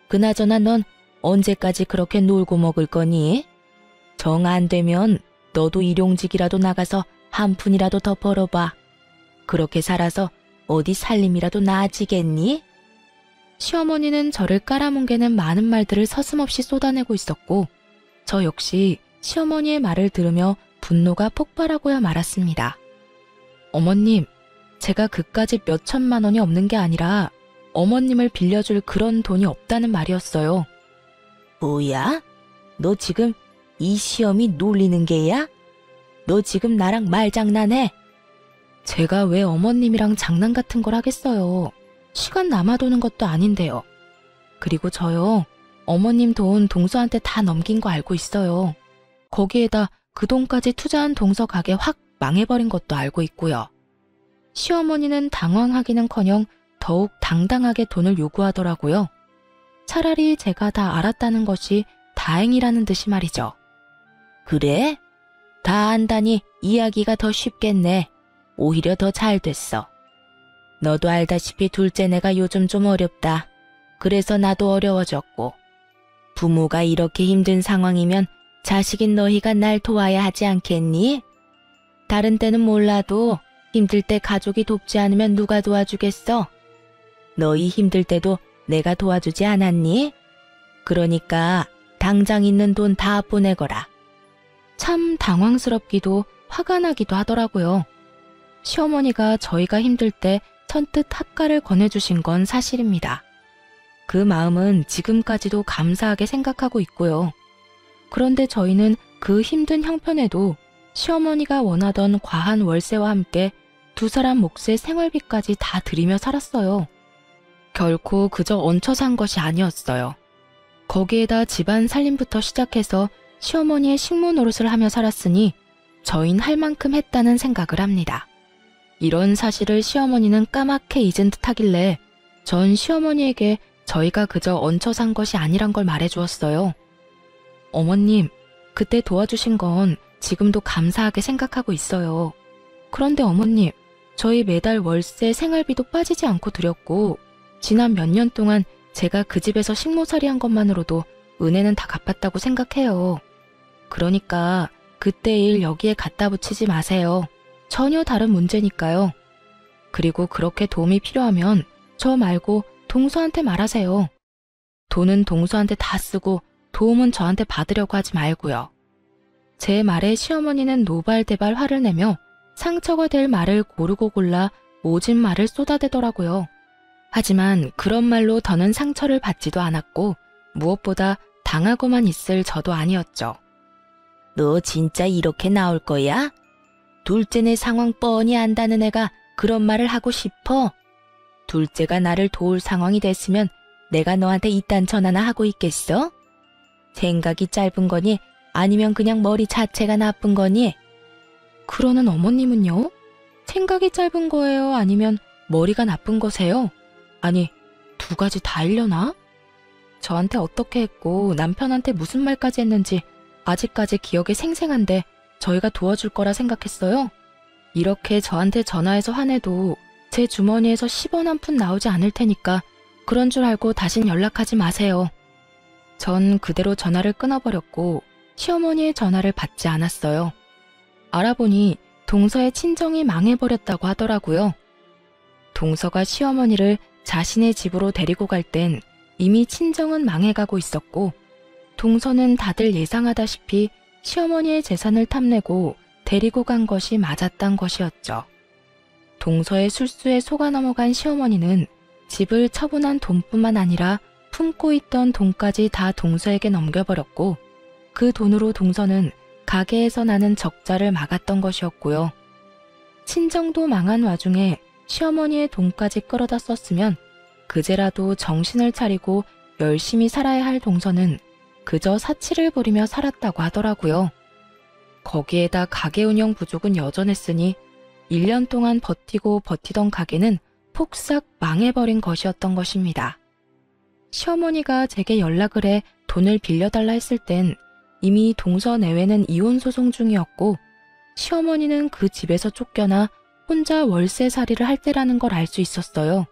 그나저나 넌 언제까지 그렇게 놀고 먹을 거니? 정 안 되면 너도 일용직이라도 나가서 한 푼이라도 더 벌어봐. 그렇게 살아서 어디 살림이라도 나아지겠니? 시어머니는 저를 깔아뭉개는 많은 말들을 서슴없이 쏟아내고 있었고 저 역시 시어머니의 말을 들으며 분노가 폭발하고야 말았습니다. 어머님, 제가 그까짓 몇 천만 원이 없는 게 아니라 어머님을 빌려줄 그런 돈이 없다는 말이었어요. 뭐야? 너 지금 이 시험이 놀리는 게야? 너 지금 나랑 말장난해? 제가 왜 어머님이랑 장난 같은 걸 하겠어요. 시간 남아도는 것도 아닌데요. 그리고 저요, 어머님 돈 동서한테 다 넘긴 거 알고 있어요. 거기에다 그 돈까지 투자한 동서 가게 확 망해버린 것도 알고 있고요. 시어머니는 당황하기는커녕 더욱 당당하게 돈을 요구하더라고요. 차라리 제가 다 알았다는 것이 다행이라는 듯이 말이죠. 그래? 다 안다니 이야기가 더 쉽겠네. 오히려 더 잘 됐어. 너도 알다시피 둘째내가 요즘 좀 어렵다. 그래서 나도 어려워졌고. 부모가 이렇게 힘든 상황이면 자식인 너희가 날 도와야 하지 않겠니? 다른 때는 몰라도 힘들 때 가족이 돕지 않으면 누가 도와주겠어? 너희 힘들 때도 내가 도와주지 않았니? 그러니까 당장 있는 돈 다 보내거라. 참 당황스럽기도 화가 나기도 하더라고요. 시어머니가 저희가 힘들 때 선뜻 합가를 권해주신 건 사실입니다. 그 마음은 지금까지도 감사하게 생각하고 있고요. 그런데 저희는 그 힘든 형편에도 시어머니가 원하던 과한 월세와 함께 두 사람 몫의 생활비까지 다 들이며 살았어요. 결코 그저 얹혀 산 것이 아니었어요. 거기에다 집안 살림부터 시작해서 시어머니의 식모 노릇을 하며 살았으니 저흰 할 만큼 했다는 생각을 합니다. 이런 사실을 시어머니는 까맣게 잊은 듯 하길래 전 시어머니에게 저희가 그저 얹혀 산 것이 아니란 걸 말해주었어요. 어머님, 그때 도와주신 건 지금도 감사하게 생각하고 있어요. 그런데 어머님, 저희 매달 월세 생활비도 빠지지 않고 드렸고 지난 몇 년 동안 제가 그 집에서 식모살이 한 것만으로도 은혜는 다 갚았다고 생각해요. 그러니까 그때 일 여기에 갖다 붙이지 마세요. 전혀 다른 문제니까요. 그리고 그렇게 도움이 필요하면 저 말고 동서한테 말하세요. 돈은 동서한테 다 쓰고 도움은 저한테 받으려고 하지 말고요. 제 말에 시어머니는 노발대발 화를 내며 상처가 될 말을 고르고 골라 모진 말을 쏟아대더라고요. 하지만 그런 말로 더는 상처를 받지도 않았고 무엇보다 당하고만 있을 저도 아니었죠. 너 진짜 이렇게 나올 거야? 둘째네 상황 뻔히 안다는 애가 그런 말을 하고 싶어? 둘째가 나를 도울 상황이 됐으면 내가 너한테 이딴 전화나 하고 있겠어? 생각이 짧은 거니 아니면 그냥 머리 자체가 나쁜 거니? 그러는 어머님은요? 생각이 짧은 거예요? 아니면 머리가 나쁜 거세요? 아니, 두 가지 다 일려나? 저한테 어떻게 했고 남편한테 무슨 말까지 했는지 아직까지 기억에 생생한데 저희가 도와줄 거라 생각했어요? 이렇게 저한테 전화해서 화내도 제 주머니에서 10원 한 푼 나오지 않을 테니까 그런 줄 알고 다신 연락하지 마세요. 전 그대로 전화를 끊어버렸고 시어머니의 전화를 받지 않았어요. 알아보니 동서의 친정이 망해버렸다고 하더라고요. 동서가 시어머니를 자신의 집으로 데리고 갈 땐 이미 친정은 망해가고 있었고 동서는 다들 예상하다시피 시어머니의 재산을 탐내고 데리고 간 것이 맞았단 것이었죠. 동서의 술수에 속아 넘어간 시어머니는 집을 처분한 돈뿐만 아니라 품고 있던 돈까지 다 동서에게 넘겨버렸고 그 돈으로 동서는 가게에서 나는 적자를 막았던 것이었고요. 친정도 망한 와중에 시어머니의 돈까지 끌어다 썼으면 그제라도 정신을 차리고 열심히 살아야 할 동서는 그저 사치를 부리며 살았다고 하더라고요. 거기에다 가게 운영 부족은 여전했으니 1년 동안 버티고 버티던 가게는 폭삭 망해버린 것이었던 것입니다. 시어머니가 제게 연락을 해 돈을 빌려달라 했을 땐 이미 동서 내외는 이혼 소송 중이었고 시어머니는 그 집에서 쫓겨나 혼자 월세살이를 할 때라는 걸 알 수 있었어요.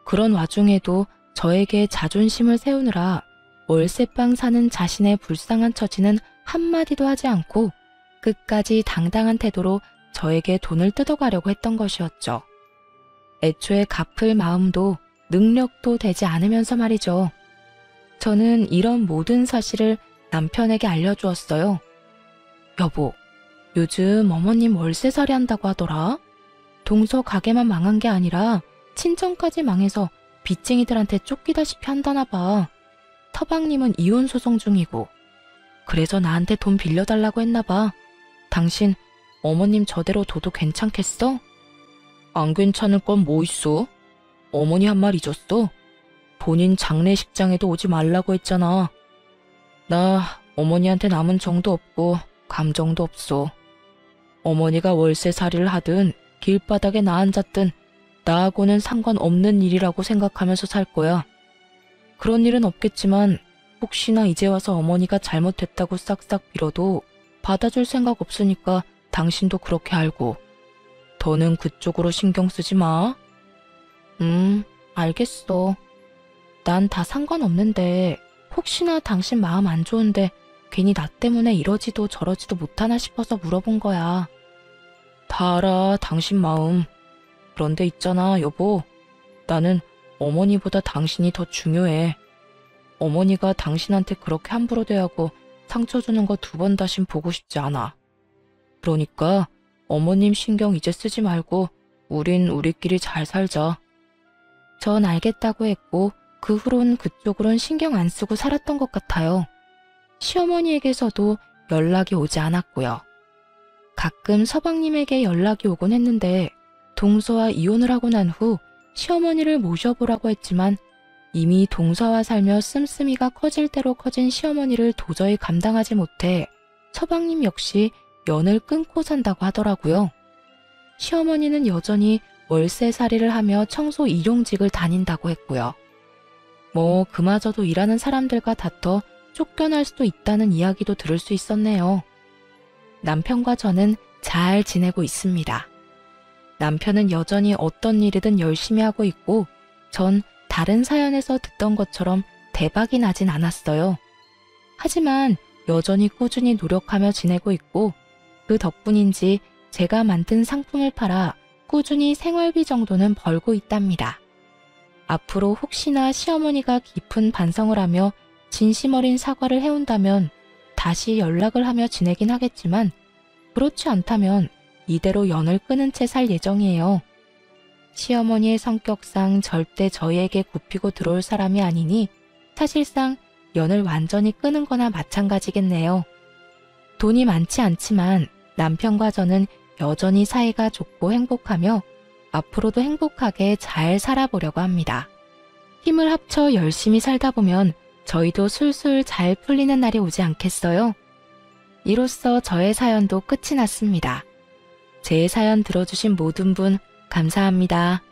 그런 와중에도 저에게 자존심을 세우느라 월세방 사는 자신의 불쌍한 처지는 한마디도 하지 않고 끝까지 당당한 태도로 저에게 돈을 뜯어가려고 했던 것이었죠. 애초에 갚을 마음도 능력도 되지 않으면서 말이죠. 저는 이런 모든 사실을 남편에게 알려주었어요. 여보, 요즘 어머님 월세살이 한다고 하더라. 동서 가게만 망한 게 아니라 친정까지 망해서 빚쟁이들한테 쫓기다시피 한다나 봐. 터방님은 이혼 소송 중이고 그래서 나한테 돈 빌려달라고 했나 봐. 당신 어머님 저대로 둬도 괜찮겠어? 안 괜찮을 건 뭐 있어? 어머니 한 말 잊었어? 본인 장례식장에도 오지 말라고 했잖아. 나 어머니한테 남은 정도 없고 감정도 없어. 어머니가 월세살이를 하든 길바닥에 나 앉았든 나하고는 상관없는 일이라고 생각하면서 살 거야. 그런 일은 없겠지만 혹시나 이제 와서 어머니가 잘못했다고 싹싹 빌어도 받아줄 생각 없으니까 당신도 그렇게 알고. 더는 그쪽으로 신경 쓰지 마. 알겠어. 난 다 상관없는데 혹시나 당신 마음 안 좋은데 괜히 나 때문에 이러지도 저러지도 못하나 싶어서 물어본 거야. 다 알아, 당신 마음. 그런데 있잖아, 여보. 나는 어머니보다 당신이 더 중요해. 어머니가 당신한테 그렇게 함부로 대하고 상처 주는 거 2번 다신 보고 싶지 않아. 그러니까 어머님 신경 이제 쓰지 말고 우린 우리끼리 잘 살자. 전 알겠다고 했고 그 후론 그쪽으론 신경 안 쓰고 살았던 것 같아요. 시어머니에게서도 연락이 오지 않았고요. 가끔 서방님에게 연락이 오곤 했는데 동서와 이혼을 하고 난 후 시어머니를 모셔보라고 했지만 이미 동서와 살며 씀씀이가 커질 대로 커진 시어머니를 도저히 감당하지 못해 서방님 역시 연을 끊고 산다고 하더라고요. 시어머니는 여전히 월세살이를 하며 청소 일용직을 다닌다고 했고요. 뭐 그마저도 일하는 사람들과 다퉈 쫓겨날 수도 있다는 이야기도 들을 수 있었네요. 남편과 저는 잘 지내고 있습니다. 남편은 여전히 어떤 일이든 열심히 하고 있고 전 다른 사연에서 듣던 것처럼 대박이 나진 않았어요. 하지만 여전히 꾸준히 노력하며 지내고 있고 그 덕분인지 제가 만든 상품을 팔아 꾸준히 생활비 정도는 벌고 있답니다. 앞으로 혹시나 시어머니가 깊은 반성을 하며 진심 어린 사과를 해온다면 다시 연락을 하며 지내긴 하겠지만 그렇지 않다면 이대로 연을 끊은 채 살 예정이에요. 시어머니의 성격상 절대 저희에게 굽히고 들어올 사람이 아니니 사실상 연을 완전히 끊은 거나 마찬가지겠네요. 돈이 많지 않지만 남편과 저는 여전히 사이가 좋고 행복하며 앞으로도 행복하게 잘 살아보려고 합니다. 힘을 합쳐 열심히 살다 보면 저희도 술술 잘 풀리는 날이 오지 않겠어요? 이로써 저의 사연도 끝이 났습니다. 제 사연 들어주신 모든 분 감사합니다.